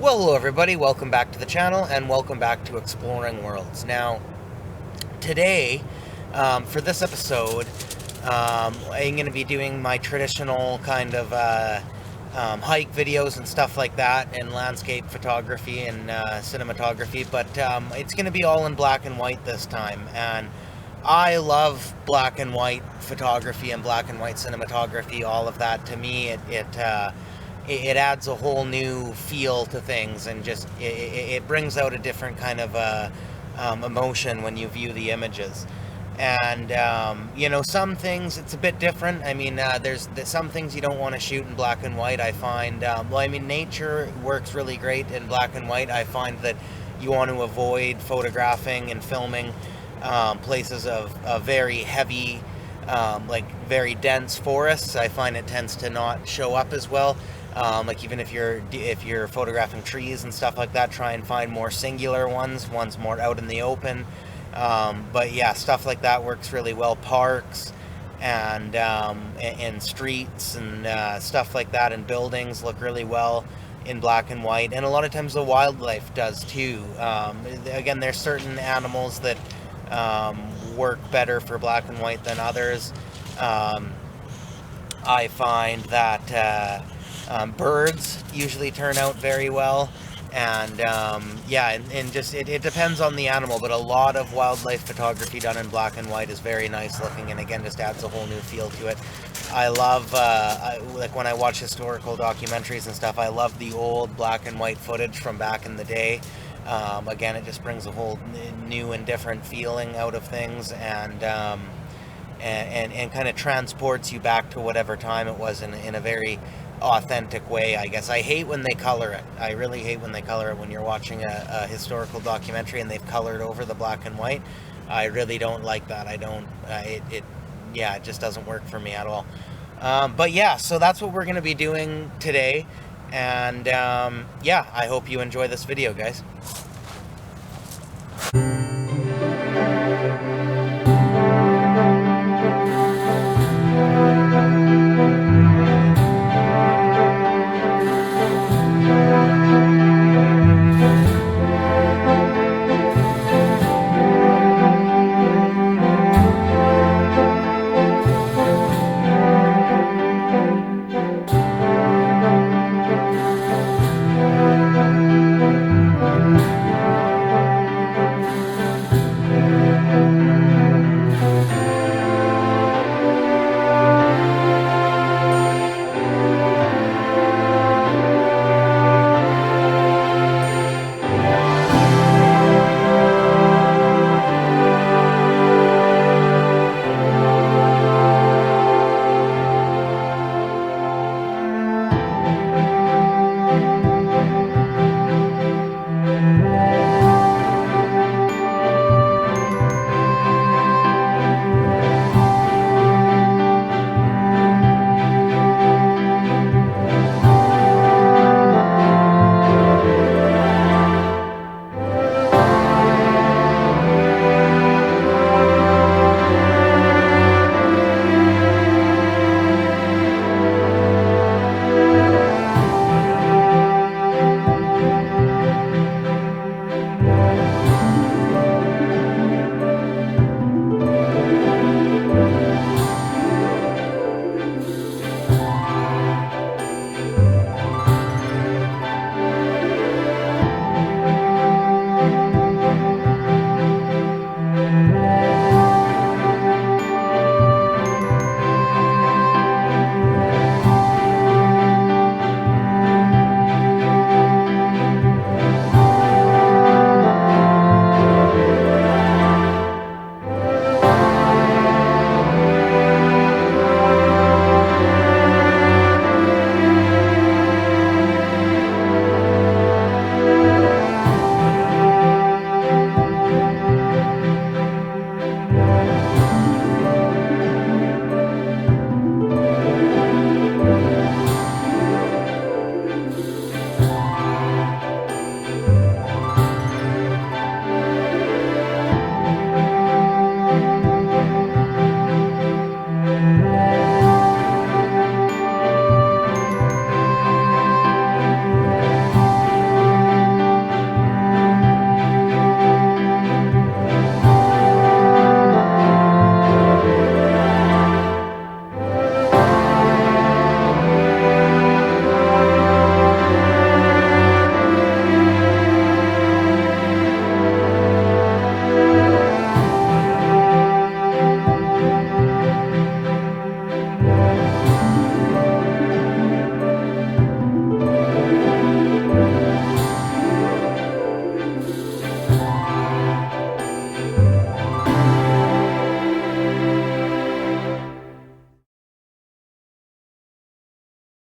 Well, hello everybody, welcome back to the channel and welcome back to Exploring Worlds. Now, today, for this episode, I'm going to be doing my traditional kind of hike videos and stuff like that, and landscape photography and cinematography, but it's going to be all in black and white this time, and I love black and white photography and black and white cinematography. All of that, to me, it adds a whole new feel to things, and just it brings out a different kind of emotion when you view the images. And you know, some things it's a bit different. I mean, there's some things you don't want to shoot in black and white. I find, well, I mean, nature works really great in black and white. I find that you want to avoid photographing and filming places of very heavy, like very dense forests. I find it tends to not show up as well. Like even if you're photographing trees and stuff like that, try and find more singular ones more out in the open. But yeah, stuff like that works really well. Parks and streets and stuff like that, and buildings look really well in black and white. And a lot of times the wildlife does too. Again, there's certain animals that work better for black and white than others. I find that birds usually turn out very well, and yeah, and just it depends on the animal, but a lot of wildlife photography done in black and white is very nice looking, and again, just adds a whole new feel to it. I love, like when I watch historical documentaries and stuff, I love the old black and white footage from back in the day. Again, it just brings a whole new and different feeling out of things, and kind of transports you back to whatever time it was in a very authentic way, I guess. I hate when they color it. I really hate when they color it when you're watching a historical documentary and they've colored over the black and white. I really don't like that. I don't, yeah, it just doesn't work for me at all. But yeah, so that's what we're going to be doing today. And yeah, I hope you enjoy this video, guys.